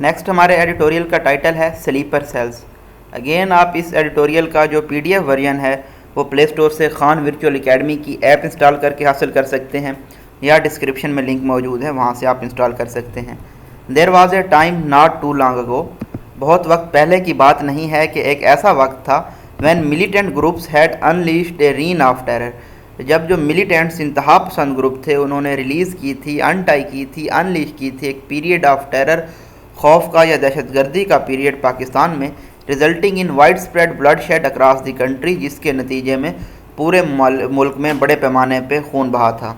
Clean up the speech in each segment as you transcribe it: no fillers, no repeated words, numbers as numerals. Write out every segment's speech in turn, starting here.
Next ہمارے editorial کا title ہے سلیپر سیلز. اگین آپ اس ایڈیٹوریل کا جو PDF ورژن ہے وہ پلے اسٹور سے خان ورچوئل اکیڈمی کی ایپ انسٹال کر کے حاصل کر سکتے ہیں یا ڈسکرپشن میں لنک موجود ہے, وہاں سے آپ انسٹال کر سکتے ہیں. There was a time not too long ago, بہت وقت پہلے کی بات نہیں ہے کہ ایک ایسا وقت تھا when militant groups had unleashed a reign of terror, جب جو ملیٹنٹس انتہا پسند گروپ تھے انہوں نے ریلیز کی تھی, انٹائی کی تھی, انلیش کی تھی ایک پیریڈ آف ٹیرر, خوف کا یا دہشت گردی کا پیریڈ پاکستان میں, resulting in widespread bloodshed across the country, جس کے نتیجے میں پورے ملک میں بڑے پیمانے پہ خون بہا تھا.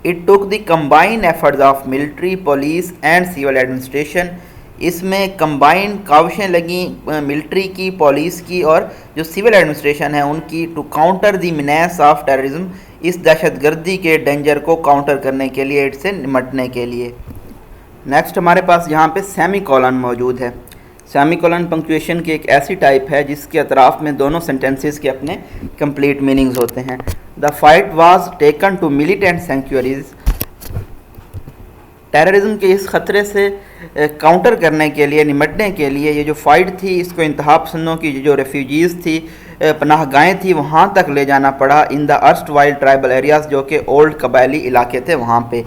It took the combine efforts of military, police and civil administration, اس میں کمبائن کاوشیں لگیں ملٹری کی, پولیس کی اور جو سول ایڈمنسٹریشن ہے ان کی, to counter the menace of terrorism, اس دہشت گردی کے ڈینجر کو کاؤنٹر کرنے کے لیے, اس سے نمٹنے کے لیے. نیکسٹ ہمارے پاس یہاں پہ سیمی کولن موجود ہے. سیمی کولن پنکچویشن کی ایک ایسی ٹائپ ہے جس کے اطراف میں دونوں سینٹینسز کے اپنے کمپلیٹ میننگز ہوتے ہیں. The fight was taken to militant sanctuaries, terrorism کے اس خطرے سے کاؤنٹر کرنے کے لیے, نمٹنے کے لیے یہ جو فائٹ تھی اس کو انتہا پسندوں کی جو ریفیوجیز تھی, پناہ گاہیں تھی, وہاں تک لے جانا پڑا. ان دا ارسٹ وائل ٹرائبل ایریاز, جو کہ اولڈ قبائلی علاقے تھے وہاں پہ.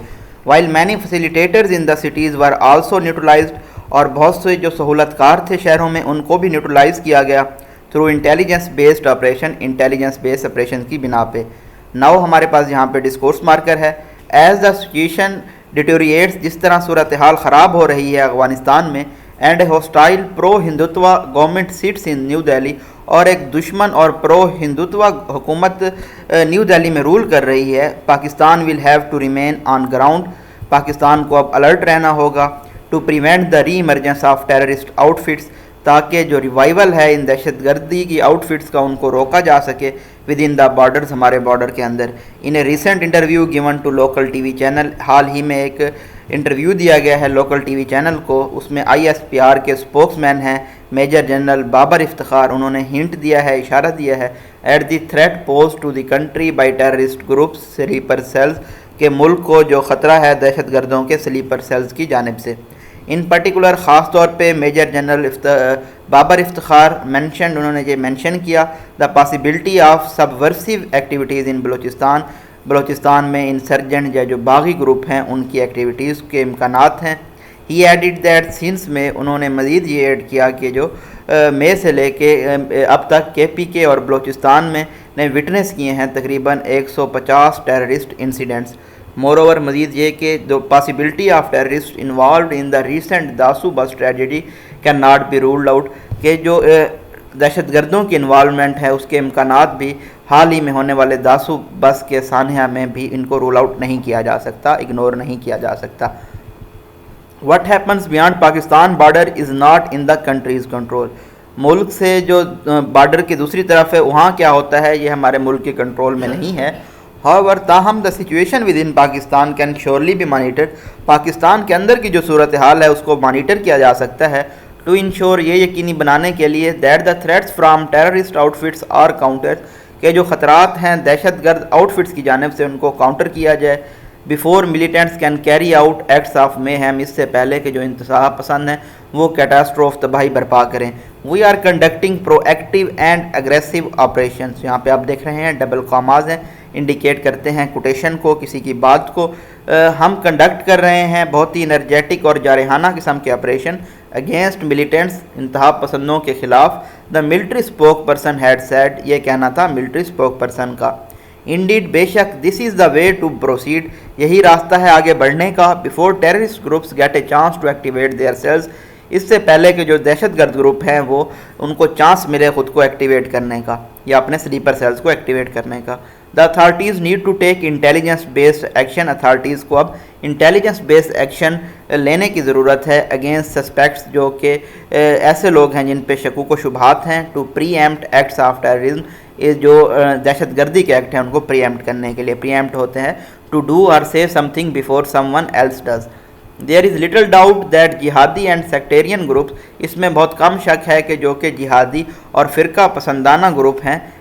while many facilitators in the cities were also neutralized, اور بہت سے جو سہولت کار تھے شہروں میں ان کو بھی نیوٹرلائز کیا گیا through intelligence based operation, intelligence based operation کی بنا پہ. ناؤ ہمارے پاس یہاں پہ ڈسکورس مارکر ہے. ایز دا سچویشن ڈیٹوریٹس, جس طرح صورتحال خراب ہو رہی ہے افغانستان میں, and hostile pro Hindutva government sits in New Delhi, اور ایک دشمن اور پرو ہندوتوا حکومت نیو دہلی میں رول کر رہی ہے, Pakistan will have to remain on ground, Pakistan کو اب الرٹ رہنا ہوگا, to prevent the reemergence of terrorist outfits, تاکہ جو ریوائول ہے ان دہشت گردی کی آؤٹ فٹس کا ان کو روکا جا سکے ود ان دا بارڈرز, ہمارے بارڈر کے اندر. In a recent interview given to local T V channel, حال ہی میں ایک انٹرویو دیا گیا ہے لوکل ٹی وی چینل کو, اس میں ISPR کے اسپوکس مین ہیں میجر جنرل بابر افتخار, انہوں نے ہنٹ دیا ہے, اشارہ دیا ہے, at the threat pose to the country by terrorist groups sleeper cells, کہ ملک کو جو خطرہ ہے دہشت گردوں کے سلیپر سیلز کی جانب سے. ان پرٹیکولر خاص طور پہ major general Babar Iftikhar mentioned, انہوں نے یہ مینشن کیا, the possibility of subversive activities in Balochistan, Balochistan میں انسرجنٹ یا جو باغی گروپ ہیں ان کی ایکٹیویٹیز کے امکانات ہیں. ہی ایڈڈ دیٹ سینس میں, انہوں نے مزید یہ ایڈ کیا کہ جو مئی سے لے کے اب تک KPK اور بلوچستان میں نے وٹنس کیے ہیں تقریباً 150 ٹیررسٹ انسیڈنٹس. مور اوور مزید یہ کہ جو possibility of terrorist involved in the recent Dasu bus tragedy can not be ruled out, کہ جو دہشت گردوں کی انوالومنٹ ہے اس کے امکانات بھی حال ہی میں ہونے والے داسو بس کے سانحہ میں بھی ان کو رول آؤٹ نہیں کیا جا سکتا, اگنور نہیں کیا جا سکتا. What happens beyond Pakistan border is not in the country's control, ملک سے جو بارڈر کی دوسری طرف ہے وہاں کیا ہوتا ہے یہ ہمارے ملک کے کنٹرول میں نہیں ہے. However, تاہم the situation within Pakistan can surely be monitored, Pakistan کے اندر کی جو صورتحال ہے اس کو مانیٹر کیا جا سکتا ہے, to ensure, یہ یقینی بنانے کے لیے, that the threats from terrorist outfits are countered, کہ جو خطرات ہیں دہشت گرد آؤٹ فٹس کی جانب سے ان کو کاؤنٹر کیا جائے. Before militants can carry out acts of mayhem, اس سے پہلے کہ جو انتہا پسند ہیں وہ کیٹاسٹروف تباہی برپا کریں. We are conducting proactive and aggressive operations, یہاں پہ آپ دیکھ رہے ہیں ڈبل کاماز ہیں, انڈیکیٹ کرتے ہیں کوٹیشن کو, کسی کی بات کو. ہم کنڈکٹ کر رہے ہیں بہت ہی انرجیٹک اور جارحانہ قسم کے آپریشن اگینسٹ ملیٹنٹس, انتہا پسندوں کے خلاف. The military spoke person had said, یہ کہنا تھا ملٹری اسپوک پرسن کا. انڈیڈ, بے شک, دس از دا وے ٹو پروسیڈ, یہی راستہ ہے آگے بڑھنے کا. Before terrorist groups get a chance to activate their cells, اس سے پہلے کہ جو دہشت گرد گروپ ہیں وہ ان کو چانس ملے خود کو ایکٹیویٹ کرنے کا یا اپنے سلیپر سیلز کو ایکٹیویٹ کرنے کا. The authorities need to take intelligence based action, authorities کو اب انٹیلیجنس بیسڈ ایکشن لینے کی ضرورت ہے اگینسٹ سسپیکٹس, جو کہ ایسے لوگ ہیں جن پہ شکوک و شبہات ہیں. To preempt acts of terrorism, جو دہشت گردی کے ایکٹ ہیں ان کو پری ایمپٹ کرنے کے لیے. پری ایمپٹ ہوتے ہیں ٹو ڈو اور سے something before someone else does. There is little doubt that jihadi and sectarian groups, اس میں بہت کم شک ہے کہ جو کہ جہادی اور فرقہ پسندانہ گروپ ہیں,